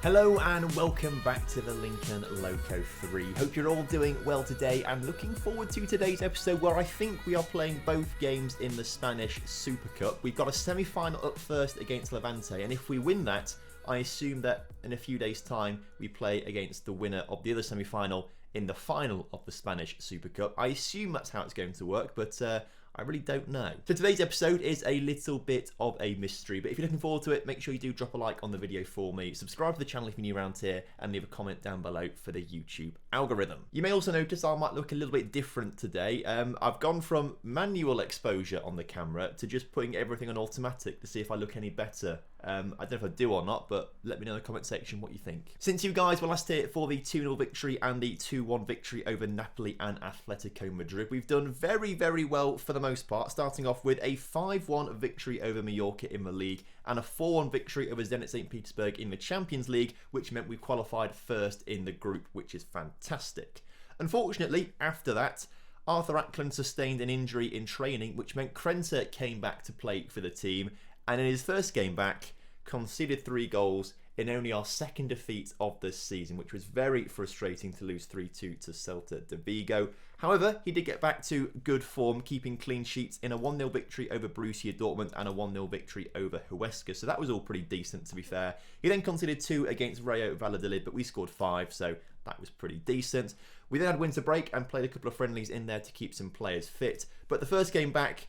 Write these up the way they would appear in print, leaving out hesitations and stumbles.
Hello and welcome back to the Lincoln Loco 3. Hope you're all doing well today and looking forward to today's episode where I think we are playing both games in the Spanish Super Cup. We've got a semi-final up first against Levante, and if we win that, I assume that in a few days' time we play against the winner of the other semi-final in the final of the Spanish Super Cup. I assume that's how it's going to work, but I really don't know. So today's episode is a little bit of a mystery, but if you're looking forward to it, make sure you do drop a like on the video for me, subscribe to the channel if you're new around here, and leave a comment down below for the YouTube algorithm. You may also notice I might look a little bit different today. I've gone from manual exposure on the camera to just putting everything on automatic to see if I look any better. I don't know if I do or not, but let me know in the comment section what you think. Since you guys were last here for the 2-0 victory and the 2-1 victory over Napoli and Atletico Madrid, we've done very, very well for the most part, starting off with a 5-1 victory over Mallorca in the league and a 4-1 victory over Zenit St. Petersburg in the Champions League, which meant we qualified first in the group, which is fantastic. Unfortunately, after that, Arthur Ackland sustained an injury in training, which meant Krenter came back to play for the team, and in his first game back, conceded 3 goals in only our second defeat of this season, which was very frustrating to lose 3-2 to Celta de Vigo. However, he did get back to good form, keeping clean sheets in a 1-0 victory over Borussia Dortmund and a 1-0 victory over Huesca, so that was all pretty decent to be fair. He then conceded 2 against Rayo Valladolid, but we scored 5, so that was pretty decent. We then had winter break and played a couple of friendlies in there to keep some players fit, but the first game back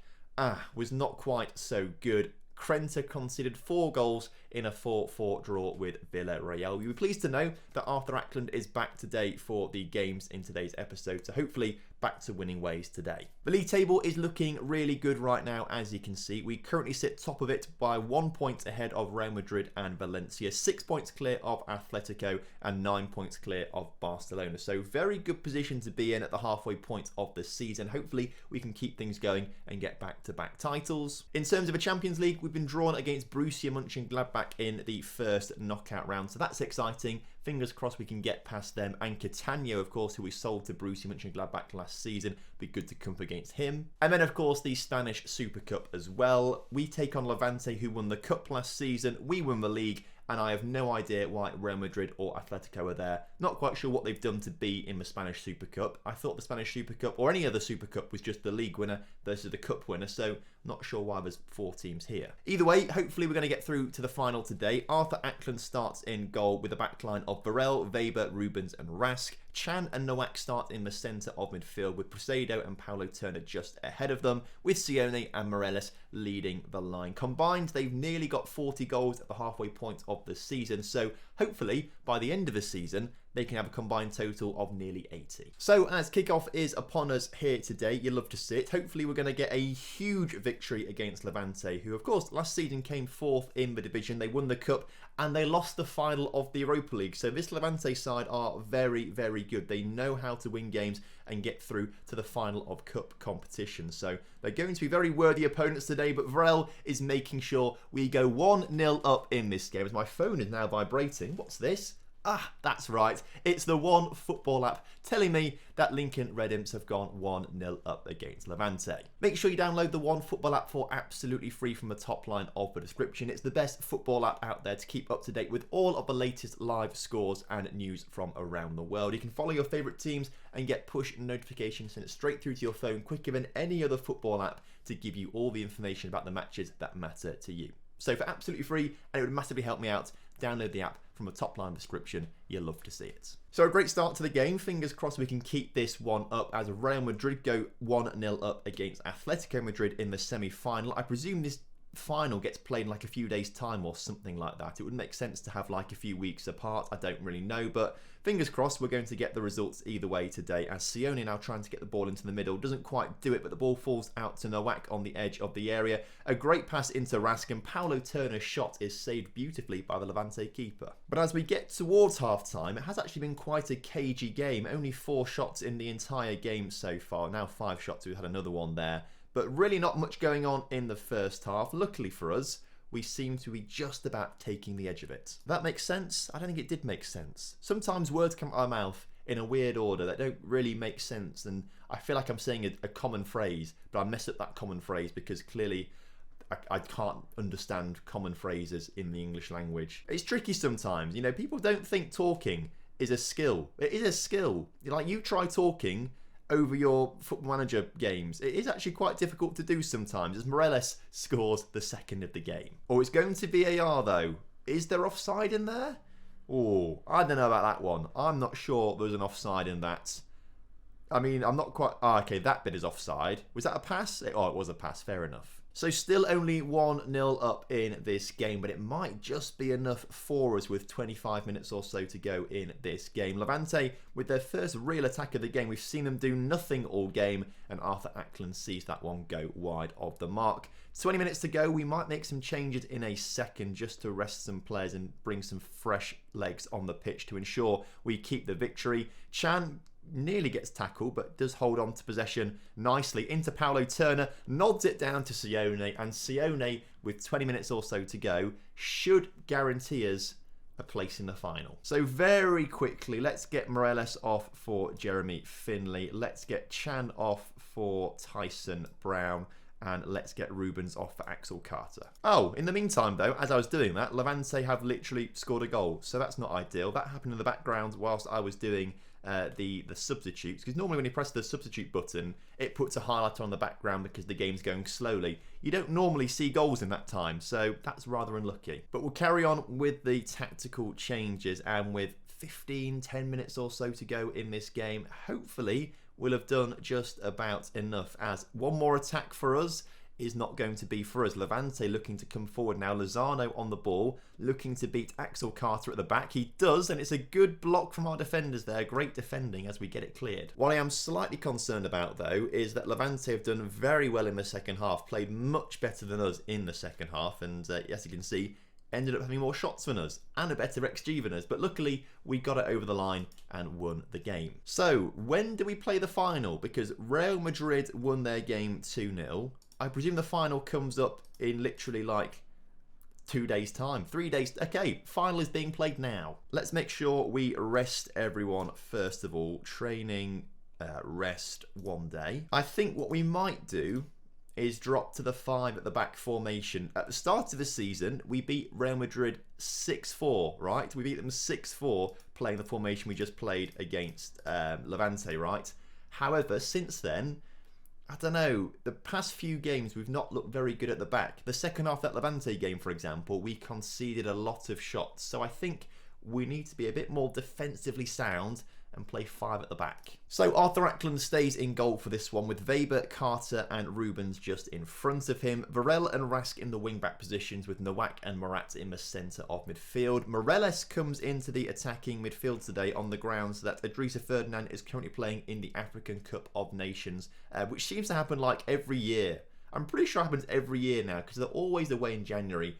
was not quite so good. Krenter conceded 4 goals in a 4-4 draw with Villarreal. We were pleased to know that Arthur Ackland is back today for the games in today's episode, so hopefully back to winning ways today. The league table is looking really good right now, as you can see. We currently sit top of it by 1 point ahead of Real Madrid and Valencia, 6 points clear of Atletico and 9 points clear of Barcelona. So very good position to be in at the halfway point of the season. Hopefully we can keep things going and get back-to-back titles. In terms of a Champions League, we've been drawn against Borussia Mönchengladbach in the first knockout round, so that's exciting. Fingers crossed we can get past them, and Catania, of course, who we sold to Borussia Mönchengladbach last season, be good to come up against him. And then, of course, the Spanish Super Cup as well. We take on Levante, who won the Cup last season. We won the league, and I have no idea why Real Madrid or Atletico are there. Not quite sure what they've done to be in the Spanish Super Cup. I thought the Spanish Super Cup, or any other Super Cup, was just the league winner versus the Cup winner, so not sure why there's 4 teams here. Either way, hopefully we're going to get through to the final today. Arthur Ackland starts in goal with a backline of Burrell, Weber, Rubens and Rask. Chan and Nowak start in the centre of midfield with Prusado and Paulo Turner just ahead of them, with Sione and Morelos leading the line. Combined, they've nearly got 40 goals at the halfway point of the season, so hopefully by the end of the season they can have a combined total of nearly 80. So as kickoff is upon us here today, you love to see it. Hopefully we're going to get a huge victory against Levante, who of course last season came 4th in the division. They won the Cup and they lost the final of the Europa League. So this Levante side are very, very good. They know how to win games and get through to the final of Cup competition. So they're going to be very worthy opponents today, but Varel is making sure we go 1-0 up in this game. As my phone is now vibrating. What's this? That's right. It's the One Football app telling me that Lincoln Red Imps have gone 1-0 up against Levante. Make sure you download the One Football app for absolutely free from the top line of the description. It's the best football app out there to keep up to date with all of the latest live scores and news from around the world. You can follow your favourite teams and get push notifications sent straight through to your phone quicker than any other football app to give you all the information about the matches that matter to you. So for absolutely free, and it would massively help me out, download the app from the top line description. You'll love to see it. So a great start to the game. Fingers crossed we can keep this one up as Real Madrid go 1-0 up against Atletico Madrid in the semi-final. I presume this final gets played in like a few days time or something like that. It would make sense to have like a few weeks apart. I don't really know, but fingers crossed we're going to get the results either way today, as Sione now trying to get the ball into the middle, doesn't quite do it, but the ball falls out to Nowak on the edge of the area. A great pass into Rask, and Paulo Turner's shot is saved beautifully by the Levante keeper. But as we get towards half time, it has actually been quite a cagey game. Only 4 shots in the entire game so far. Now 5 shots, we've had another one there. But really not much going on in the first half. Luckily for us, we seem to be just about taking the edge of it. That makes sense? I don't think it did make sense. Sometimes words come out of my mouth in a weird order that don't really make sense, and I feel like I'm saying a common phrase, but I mess up that common phrase because clearly I can't understand common phrases in the English language. It's tricky sometimes. You know, people don't think talking is a skill. It is a skill. Like, you try talking over your Football Manager games. It is actually quite difficult to do sometimes, as Morelos scores the second of the game. Oh, it's going to VAR though. Is there offside in there? Oh, I don't know about that one. I'm not sure there's an offside in that. I mean, I'm not quite... Oh, okay, that bit is offside. Was that a pass? Oh, it was a pass. Fair enough. So still only 1-0 up in this game, but it might just be enough for us with 25 minutes or so to go in this game. Levante, with their first real attack of the game, we've seen them do nothing all game, and Arthur Ackland sees that one go wide of the mark. 20 minutes to go. We might make some changes in a second just to rest some players and bring some fresh legs on the pitch to ensure we keep the victory. Chan nearly gets tackled, but does hold on to possession nicely into Paulo Turner, nods it down to Sione, and Sione, with 20 minutes or so to go, should guarantee us a place in the final. So very quickly, let's get Morelos off for Jeremy Finley. Let's get Chan off for Tyson Brown. And let's get Rubens off for Axel Carter. Oh, in the meantime, though, as I was doing that, Levante have literally scored a goal. So that's not ideal. That happened in the background whilst I was doing the substitutes. Because normally when you press the substitute button, it puts a highlighter on the background because the game's going slowly. You don't normally see goals in that time. So that's rather unlucky. But we'll carry on with the tactical changes. And with 10 minutes or so to go in this game, hopefully we'll have done just about enough, as one more attack for us is not going to be for us. Levante looking to come forward now. Lozano on the ball, looking to beat Axel Carter at the back. He does, and it's a good block from our defenders there. Great defending as we get it cleared. What I am slightly concerned about, though, is that Levante have done very well in the second half, played much better than us in the second half, and as you can see, ended up having more shots than us and a better XG than us, but luckily we got it over the line and won the game. So when do we play the final? Because Real Madrid won their game 2-0. I presume the final comes up in literally like 2 days time, 3 days. Okay, final is being played now. Let's make sure we rest everyone first of all. Training, rest 1 day. I think what we might do is drop to the 5 at the back formation. At the start of the season, we beat Real Madrid 6-4, right? We beat them 6-4 playing the formation we just played against Levante, right? However, since then, I don't know, the past few games we've not looked very good at the back. The second half of that Levante game, for example, we conceded a lot of shots. So I think we need to be a bit more defensively sound and play 5 at the back. So Arthur Ackland stays in goal for this one, with Weber, Carter and Rubens just in front of him. Varela and Rask in the wing-back positions, with Nowak and Morat in the centre of midfield. Morelos comes into the attacking midfield today on the grounds that Idrissa Ferdinand is currently playing in the African Cup of Nations, which seems to happen like every year. I'm pretty sure it happens every year now, because they're always away in January,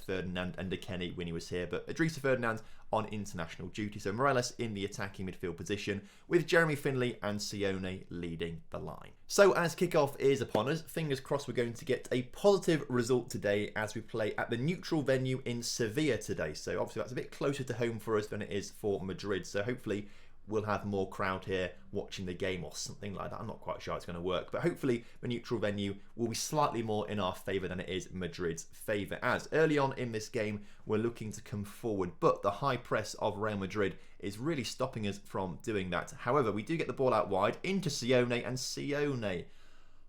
Ferdinand and Kenny when he was here. But Idrissa Ferdinand on international duty. So Morelos in the attacking midfield position, with Jeremy Finley and Sione leading the line. So as kickoff is upon us, fingers crossed we're going to get a positive result today as we play at the neutral venue in Sevilla today. So obviously that's a bit closer to home for us than it is for Madrid. So hopefully we'll have more crowd here watching the game or something like that. I'm not quite sure how it's going to work, but hopefully the neutral venue will be slightly more in our favour than it is Madrid's favour, as early on in this game we're looking to come forward, but the high press of Real Madrid is really stopping us from doing that. However, we do get the ball out wide into Sione, and Sione,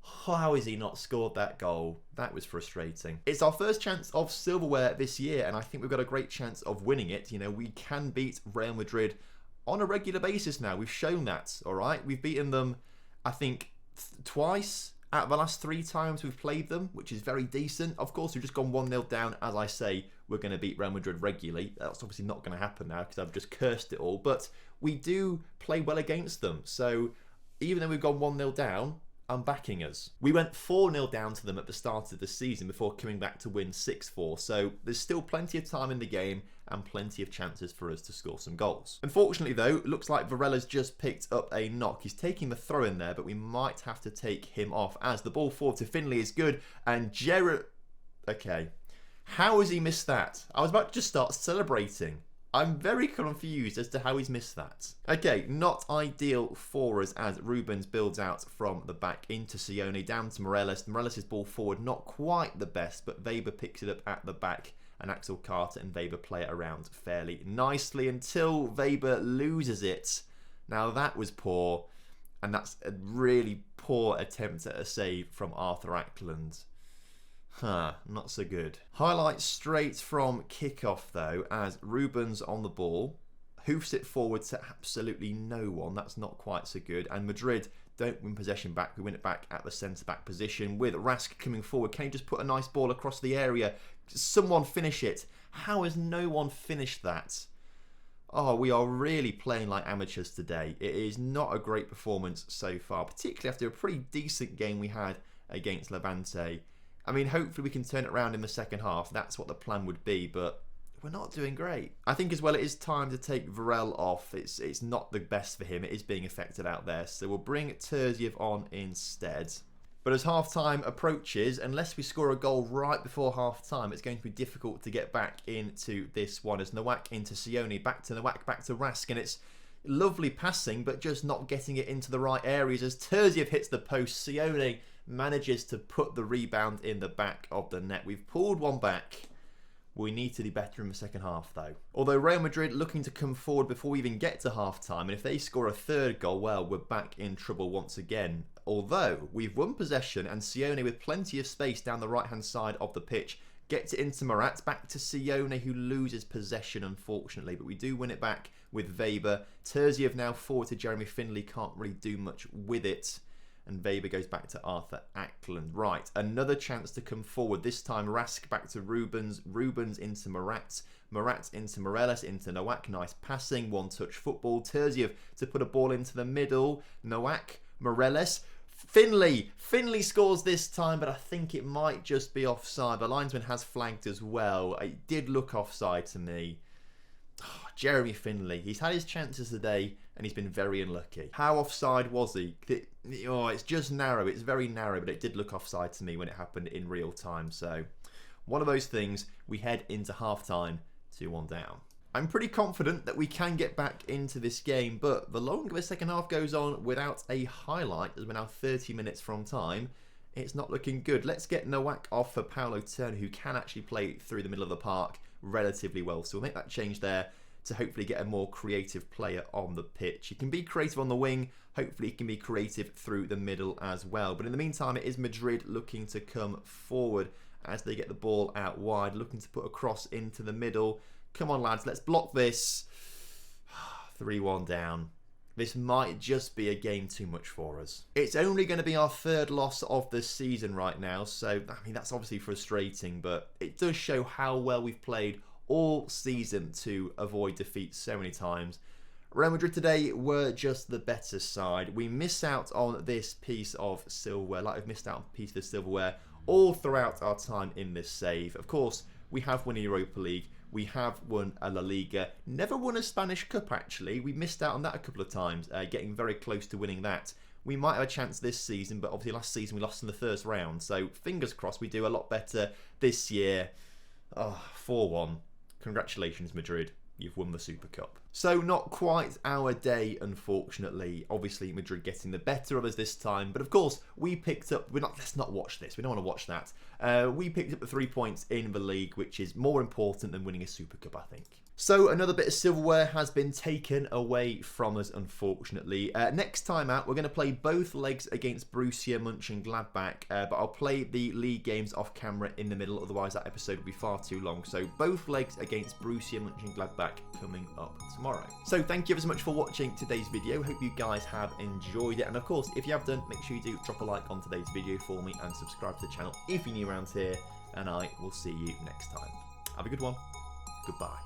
how has he not scored that goal? That was frustrating. It's our first chance of silverware this year, and I think we've got a great chance of winning it. You know, we can beat Real Madrid on a regular basis now. We've shown that, all right? We've beaten them, I think, twice out of the last 3 times we've played them, which is very decent. Of course, we've just gone 1-0 down. As I say, we're going to beat Real Madrid regularly. That's obviously not going to happen now because I've just cursed it all. But we do play well against them. So even though we've gone 1-0 down, I'm backing us. We went 4-0 down to them at the start of the season before coming back to win 6-4. So there's still plenty of time in the game and plenty of chances for us to score some goals. Unfortunately though, it looks like Varela's just picked up a knock. He's taking the throw in there, but we might have to take him off, as the ball forward to Finley is good, and Gerrard... Okay. How has he missed that? I was about to just start celebrating. I'm very confused as to how he's missed that. Okay, not ideal for us as Rubens builds out from the back into Sione, down to Morelos. Morelos' ball forward, not quite the best, but Weber picks it up at the back. And Axel Carter and Weber play it around fairly nicely until Weber loses it. Now that was poor, and that's a really poor attempt at a save from Arthur Ackland. Not so good. Highlights straight from kickoff though, as Rubens on the ball hoofs it forward to absolutely no one. That's not quite so good. And Madrid don't win possession back. We win it back at the centre-back position with Rask coming forward. Can he just put a nice ball across the area? Someone finish it. How has no one finished that? Oh, we are really playing like amateurs today. It is not a great performance so far, particularly after a pretty decent game we had against Levante. I mean, hopefully we can turn it around in the second half. That's what the plan would be, but we're not doing great. I think as well it is time to take Varel off. It's not the best for him. It is being affected out there. So we'll bring Terziev on instead. But as half-time approaches, unless we score a goal right before half-time, it's going to be difficult to get back into this one. As Nowak into Sione, back to Nowak, back to Rask, and it's lovely passing, but just not getting it into the right areas. As Terziev hits the post, Sione manages to put the rebound in the back of the net. We've pulled one back. We need to do better in the second half though. Although Real Madrid looking to come forward before we even get to half time, and if they score a third goal, well, we're back in trouble once again. Although we've won possession and Sione with plenty of space down the right hand side of the pitch gets it into Marat, back to Sione who loses possession unfortunately, but we do win it back with Weber. Terziev now forward to Jeremy Findlay, can't really do much with it. And Weber goes back to Arthur Ackland. Right, another chance to come forward. This time Rask back to Rubens. Rubens into Marat. Marat into Morelos, into Nowak. Nice passing, one-touch football. Terziev to put a ball into the middle. Nowak, Morelos. Findlay scores this time, but I think it might just be offside. The linesman has flagged as well. It did look offside to me. Oh, Jeremy Findlay, he's had his chances today and he's been very unlucky. How offside was he? It's just narrow. It's very narrow, but it did look offside to me when it happened in real time. So one of those things. We head into half-time 2-1 down. I'm pretty confident that we can get back into this game, but the longer the second half goes on without a highlight, as we're now 30 minutes from time, it's not looking good. Let's get Nowak off for Paulo Turner, who can actually play through the middle of the park relatively well. So we'll make that change there to hopefully get a more creative player on the pitch. He can be creative on the wing. Hopefully he can be creative through the middle as well. But in the meantime, it is Madrid looking to come forward as they get the ball out wide, looking to put a cross into the middle. Come on, lads, let's block this. 3-1 down. This might just be a game too much for us. It's only going to be our third loss of the season right now, so I mean that's obviously frustrating, but it does show how well we've played all season to avoid defeat so many times. Real Madrid today were just the better side. We miss out on this piece of silverware, like we've missed out on a piece of the silverware all throughout our time in this save. Of course, we have won a Europa League. We have won a La Liga. Never won a Spanish Cup, actually. We missed out on that a couple of times, getting very close to winning that. We might have a chance this season, but obviously last season we lost in the first round. So fingers crossed we do a lot better this year. 4-1. Congratulations, Madrid. You've won the Super Cup. So not quite our day, unfortunately. Obviously, Madrid getting the better of us this time. But of course, we picked up... Let's not watch this. We don't want to watch that. We picked up the 3 points in the league, which is more important than winning a Super Cup, I think. So another bit of silverware has been taken away from us, unfortunately. Next time out, we're going to play both legs against Borussia Mönchengladbach, but I'll play the league games off camera in the middle, otherwise that episode will be far too long. So both legs against Borussia Mönchengladbach coming up tomorrow. So thank you ever so much for watching today's video. Hope you guys have enjoyed it. And of course, if you have done, make sure you do drop a like on today's video for me and subscribe to the channel if you're new around here. And I will see you next time. Have a good one. Goodbye.